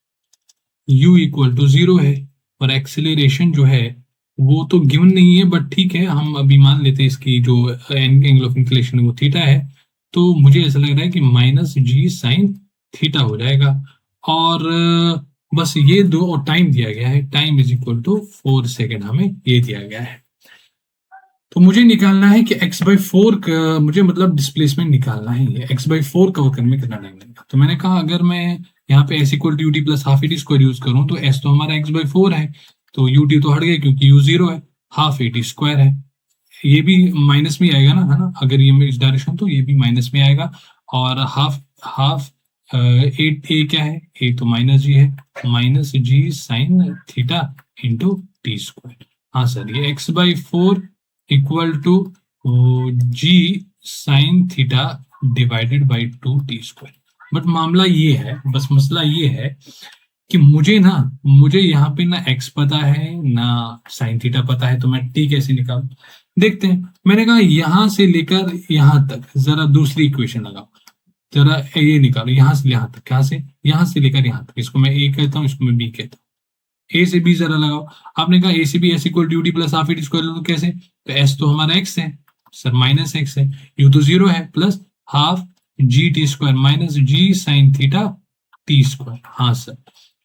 u इक्वल टू 0 है और एक्सेलरेशन जो है वो तो गिवन नहीं है, बट ठीक है, हम अभी मान लेते हैं इसकी जो एंगल ऑफ इंक्लिनेशन है वो थीटा है, तो मुझे ऐसा लग रहा है कि -g साइन थीटा हो जाएगा। और बस ये दो, और टाइम दिया गया है, time is equal to 4 second, हमें ये दिया गया है। तो मुझे निकालना है कि x/4 का, मुझे मतलब डिस्प्लेसमेंट निकालना है, ये x/4 कवर करने में कितना टाइम लगेगा। तो मैंने कहा अगर मैं यहाँ पे s equal to ut plus half eighty square use करूँ तो s तो हमारा x/4 है, तो ut तो हट गया क्योंकि u 0 है, हाफ एटी स्क्वायर है, ये भी माइनस में आएगा ना, है ना, अगर ये इस डायरेक्शन तो ये भी माइनस में आएगा, और हाफ एट ए क्या है, ए तो -g है, -g sine theta into T square. हाँ सर, ये x/4 equal to g sine theta divided by 2 T square. But मामला ये है, बस मसला ये है कि मुझे यहाँ पे ना x पता है ना साइन थीटा पता है, तो मैं t कैसे निकालूं, देखते हैं। मैंने कहा यहाँ से लेकर यहाँ तक जरा दूसरी इक्वेशन लगाओ, जरा ये निकालो, यहाँ से यहाँ तक, यहाँ से लेकर यहाँ तक, इसको मैं a कहता हूँ, इसको मैं b कहता हूँ, a से b जरा लगाओ। आपने कहा a से b s equal to D plus half eighty square, तो कैसे, तो s तो हमारा x है सर, -x है, u तो 0 है, plus half G T square minus जी साइन थीटा टी स्क्वायर। हाँ सर,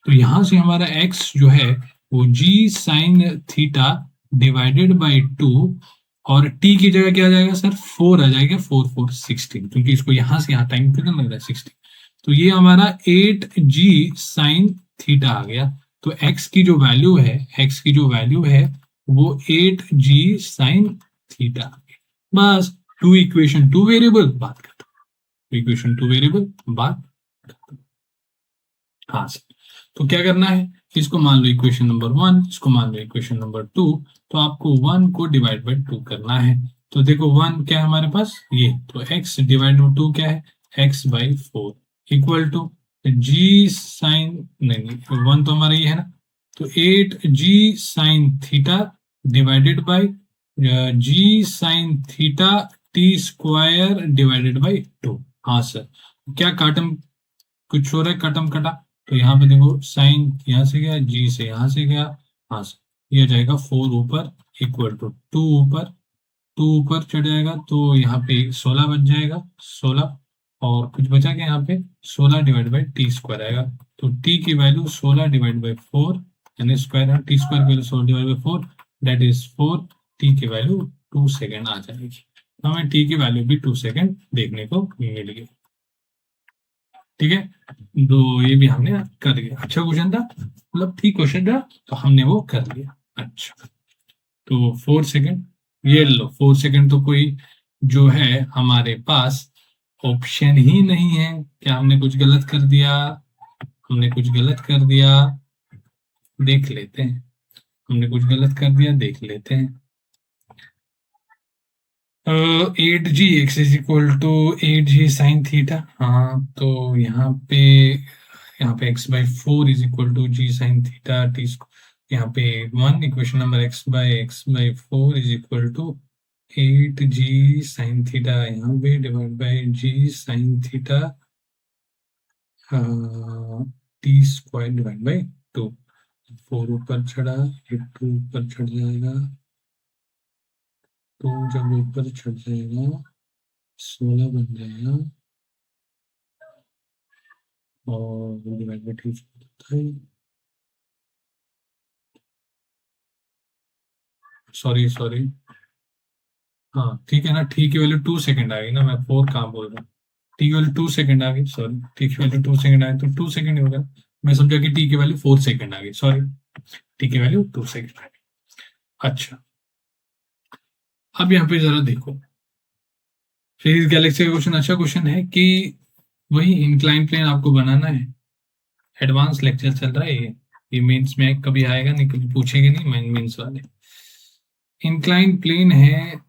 तो यहां से हमारा x जो है वो g sine theta divided by 2, और t की जगह क्या आ जाएगा सर, 4 आ जाएगा, 4 4 16, क्योंकि इसको यहां से यहाँ टाइम कितना लग रहा है 16, तो ये हमारा 8g साइन थीटा आ गया। तो x की जो वैल्यू है वो 8g साइन थीटा आ गया। बस टू इक्वेशन टू वेरिएबल बात करते, हाँ सर, तो क्या करना है, इसको मान लो इक्वेशन नंबर 1, इसको मान लो इक्वेशन नंबर 2, तो आपको 1 को डिवाइड बाय 2 करना है। तो देखो 1 क्या है हमारे पास, ये तो x डिवाइड बाय 2 क्या है, x/4 equal to g sign, नहीं 1 तो हमारा ये है ना, तो 8g sign theta divided bye g sine theta T square divided by 2। हाँ सर। क्या काटम कुछ हो रहा है, कटम कटा, तो यहाँ पे देखो साइन यहाँ से गया, जी से यहाँ से गया। हाँ सर, ये हो जाएगा 4 ऊपर इक्वल टू 2 ऊपर, 2 ऊपर चढ़ जाएगा तो यहाँ पे 16 बच जाएगा, 16। और कुछ बचा क्या यहाँ पे, 16 डिवाइड बाई टी स्क्वायर आएगा। तो टी की वैल्यू 16 डिवाइड बाई 4, यानी स्क्वायर है, टी स्क्वायर की value 16 divide by 4, that is 4। T की वैल्यू 2 सेकेंड आ जाएगी। हमें टी की वैल्यू भी 2 सेकेंड देखने को मिल गई। ठीक है, तो ये भी हमने कर लिया। अच्छा क्वेश्चन था, मतलब ठीक क्वेश्चन था, तो हमने वो कर लिया। अच्छा, तो 4 सेकेंड, ये लो 4 सेकेंड तो कोई जो है हमारे पास ऑप्शन ही नहीं है। क्या हमने कुछ गलत कर दिया, हमने कुछ गलत कर दिया, देख लेते हैं। हमने कुछ गलत कर दिया, देख लेते हैं। 8g x = 8g sin theta. तो यहाँ पे x/4 = g sin theta T. यहाँ पे 1 equation number x/x/4 = 8g sin theta, यहाँ पे divide by g sin theta T square divide by 2। 4 ऊपर चढ़ा, ये 2 ऊपर चढ़ जाएगा, 2 जब ऊपर चढ़ जाएगा 16 बन जाएगा, और डिवाइड बाय 2 होता है। सॉरी सॉरी, हाँ ठीक है ना, टी की वैल्यू 2 सेकंड आ गई ना, मैं 4 कहाँ बोल रहा हूँ। टी की वैल्यू 2 सेकंड आ गई, सॉरी, टी की वैल्यू 2 सेकंड आ गई तो 2 सेकंड ही होगा। मैं समझा कि टी की वैल्यू 4 सेकंड आ गई, सॉरी, टी की वैल्यू 2 सेकंड आ गई। अच्छा, अब यहाँ पे जरा देखो, फिर इस गैलेक्सी का क्वेश्चन अच्छा क्वेश्चन है कि वही इंक्लाइन प्लेन आपको बनाना है। एडवांस लेक्चर चल रहा है ये मेंस में कभी आएगा नहीं, कभी पूछेंगे नहीं मेंस वाले। इंक्लाइन प्लेन है,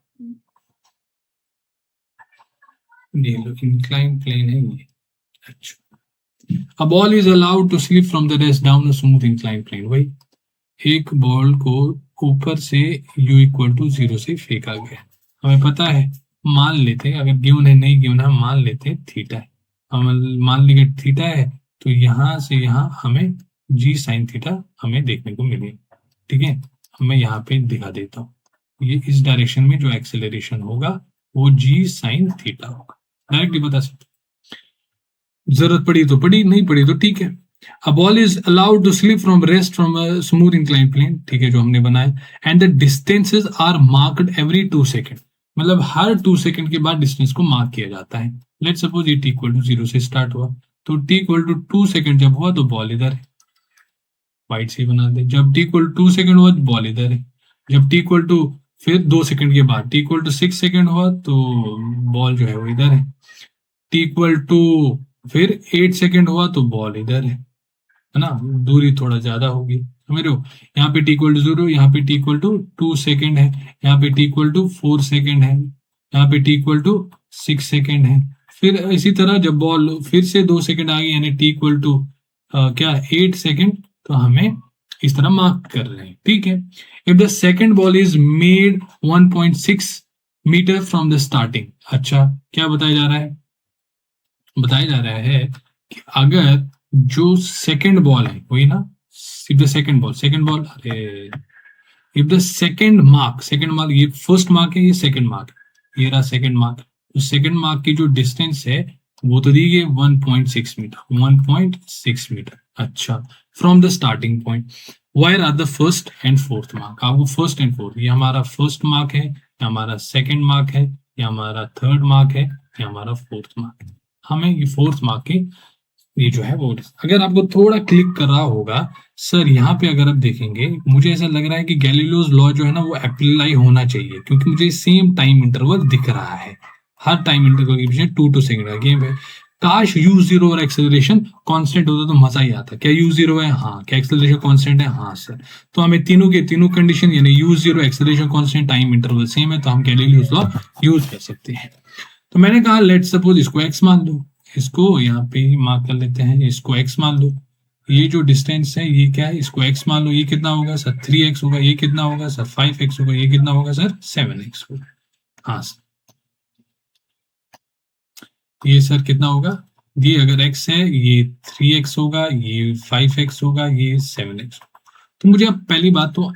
ये लो इंक्लाइन प्लेन है ये। अच्छा, a ball is allowed to slip from the rest down a smooth incline plane. वही एक बॉल को ऊपर से u = 0 से फेंका गया। हमें पता है, मान लेते हैं, अगर गिवन है नहीं गिवन है, मान लेते हैं थीटा है। हम मान लेंगे थीटा है, तो यहाँ से यहाँ हमें जी साइन थीटा हमें देखने को मिलेगी। ठीक है, मैं यहाँ पे दिखा देता हूँ, ये इस डायरेक्शन में जो एक्सेलरेशन होगा वो जी साइन थीटा होगा। डायरेक्टली बता सकते, जरूरत पड़ी तो पड़ी, नहीं पड़ी तो ठीक है। A ball is allowed to slip from rest from a smooth incline plane, ठीक है, जो हमने बनाया, and the distances are marked every 2 second, मतलब हर 2 सेकंड के बाद डिस्टेंस को मार्क किया जाता है। लेट सपोज ये t = 0 से स्टार्ट हुआ, तो t = 2 सेकंड जब हुआ तो बॉल इधर है, वाइट से बना दे। जब t = 2 सेकंड हुआ तो बॉल इधर है। जब t फिर 2 सेकंड के बाद t = 6 सेकंड हुआ तो बॉल जो है वो इधर है। t फिर 8 सेकंड हुआ तो बॉल इधर है ना, दूरी थोड़ा ज्यादा होगी, समझ रहे हो। यहाँ पे t = 0, यहाँ पे t = 2 सेकंड है, यहाँ पे t = 4 सेकंड है, यहाँ पे t = 6 सेकंड है। फिर इसी तरह जब बॉल फिर से 2 सेकंड आ गई, यानी क्या 8 सेकंड, तो हमें इस तरह मार्क कर रहे हैं। ठीक है, if the second ball is made 1.6 metre from the starting. अच्छा, क्या बताया जा रहा है, बताया जा रहा है कि अगर जो सेकंड बॉल है वही ना, इफ द सेकंड बॉल, अरे इफ द सेकंड मार्क, ये फर्स्ट मार्क है, ये सेकंड मार्क है, ये रहा सेकंड मार्क। तो सेकंड मार्क की जो डिस्टेंस है वो तो दी गई 1.6 मीटर, 1.6 मीटर। अच्छा, from the starting point, where are the first and fourth mark. आपको फर्स्ट एंड फोर्थ, ये हमारा फर्स्ट मार्क है, ये हमारा सेकंड मार्क है, ये हमारा थर्ड मार्क है, ये हमारा फोर्थ मार्क है। हमें ये फोर्थ मार्क की ये जो है वो, अगर आपको थोड़ा क्लिक कर रहा होगा सर, यहाँ पे अगर आप देखेंगे, मुझे ऐसा लग रहा है कि गैलीलियोस लॉ जो है ना वो अप्लाई होना चाहिए, क्योंकि मुझे सेम टाइम इंटरवल दिख रहा है। हर टाइम इंटरवल के पीछे 2 सेकंड का गेम है। काश u0 और एक्सेलरेशन कांस्टेंट होता तो मजा ही आता। क्या u0 है, हाँ। क्या एक्सेलरेशन कांस्टेंट है, हाँ सर। तो हमें तीनों के तीनों कंडीशन, यानी u0, acceleration constant, time interval same है, तो हम गैलीलियोस लॉ यूज कर सकते हैं। तो मैंने कहा लेट सपोज इसको x मान लो, इसको यहाँ पे मार्क कर लेते हैं, इसको x मान लो। ये जो डिस्टेंस है ये क्या है, इसको x मान लो। ये कितना होगा सर, 3x होगा। ये कितना होगा सर, 5x होगा। ये कितना होगा सर, 7x होगा। हाँ सर, ये सर कितना होगा, ये अगर x है ये 3x होगा, ये 5x होगा, ये 7x। तो मुझे अब पहली बात तो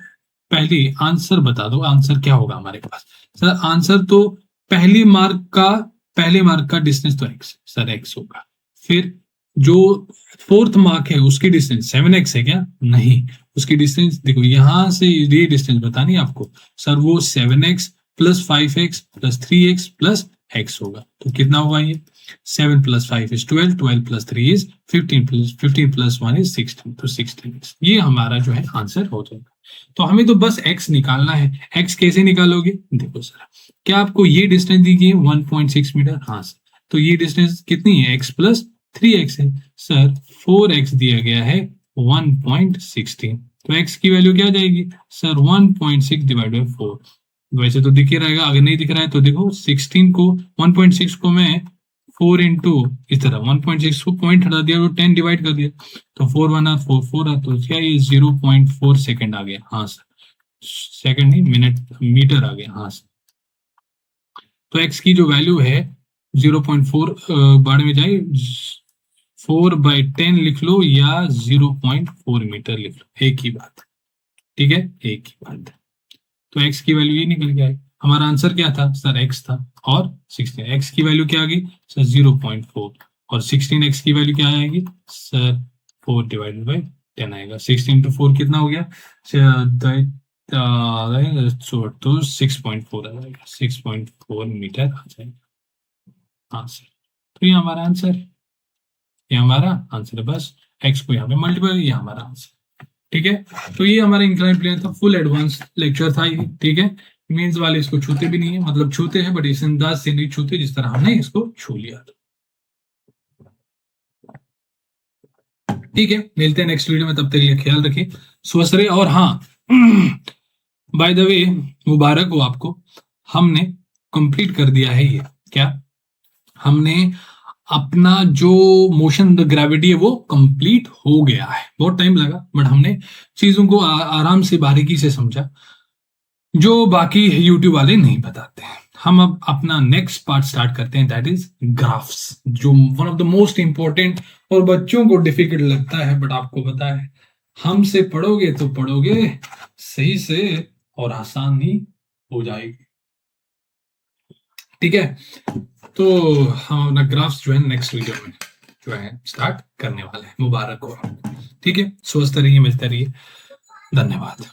पहली आंसर बता दो, आंसर क्या होगा हमारे पास। सर आंसर तो पहले मार्क का डिस्टेंस तो x सर x होगा। फिर जो फोर्थ मार्क है उसकी डिस्टेंस 7x है क्या, नहीं, उसकी डिस्टेंस देखो यहां से ये डिस्टेंस बतानी है आपको सर, वो 7x plus 5x plus 3x plus x होगा। तो कितना होगा ये, 7 plus 5 is 12, 12 plus 3 is 15, plus 15 plus 1 is 16, तो 16x ये हमारा जो है आंसर हो जाएगा। तो हमें तो बस x निकालना है। x कैसे निकालोगे, देखो सर, क्या आपको ये डिस्टेंस दी गई है 1.6 मीटर, हाँ सर, तो ये डिस्टेंस कितनी है, x प्लस 3x है सर, 4x दिया गया है 1.16, तो x की वैल्यू क्या जाएगी सर 1.6 डिवाइड बाई 4। वैसे तो दिख ही रहेगा, अगर नहीं दिख रहा है तो देखो 16 को 1.6 को मैं 4 इंटू इस तरह 1.6 को पॉइंट हटा दिया तो 10 डिवाइड कर दिया, तो 4 बना 4 4 आ, तो क्या ये 0.4 सेकंड आ गया, हाँ सर, सेकंड नहीं मिनट मीटर आ गया, हाँ सर। तो x की जो वैल्यू है 0.4 बाढ़ में जाए 4/10 लिख लो या 0.4 मीटर लिख लो, एक ही बात, ठीक है, एक ही बात। तो x की वैल्यू ये निकल गया है। हमारा आंसर क्या था सर, x था, और 16 x की वैल्यू क्या आ गई सर 0.4, और 16x की वैल्यू क्या आएगी सर 4 डिवाइडेड बाई 10 आएगा। 16 इंटू 4 कितना हो गया तो 6.4 आ जाएगा, 6.4 मीटर आ जाएगा, हाँ सर। तो ये हमारा आंसर, ये हमारा आंसर है, बस x को यहाँ पे मल्टीप्लाई, ये हमारा आंसर, ठीक है। तो ये हमारा इंक्लाइन प्लेन था, फुल एडवांस लेक्चर था ये, ठीक है। मीन्स वाले इसको छूते भी नहीं है, मतलब छूते हैं बट इस अंदाज से नहीं छूते जिस तरह हमने इसको छू लिया था, ठीक है। मिलते हैं नेक्स्ट वीडियो में, तब तक के लिए ख्याल रखिए, स्वस्थ रहिए। और हाँ, बाय द वे मुबारक हो आपको, हमने कंप्लीट कर दिया है ये, क्या, हमने अपना जो मोशन द ग्रेविटी है वो कंप्लीट हो गया है। बहुत टाइम लगा बट हमने चीजों को आराम से बारीकी से समझा, जो बाकी यूट्यूब वाले नहीं बताते हैं। हम अब अपना नेक्स्ट पार्ट स्टार्ट करते हैं, दैट इज ग्राफ्स, जो one of the most important और बच्चों को डिफिकल्ट लगता है, बट आपको पता है हमसे पढ़ोगे तो पढ़ोगे सही से और आसानी हो जाएगी, ठीक है। तो हम अपना ग्राफ्स जो है नेक्स्ट वीडियो में जो है स्टार्ट करने वाले हैं। मुबारक हो, ठीक है। स्वस्थ रहिए, मिलते रहिए, धन्यवाद।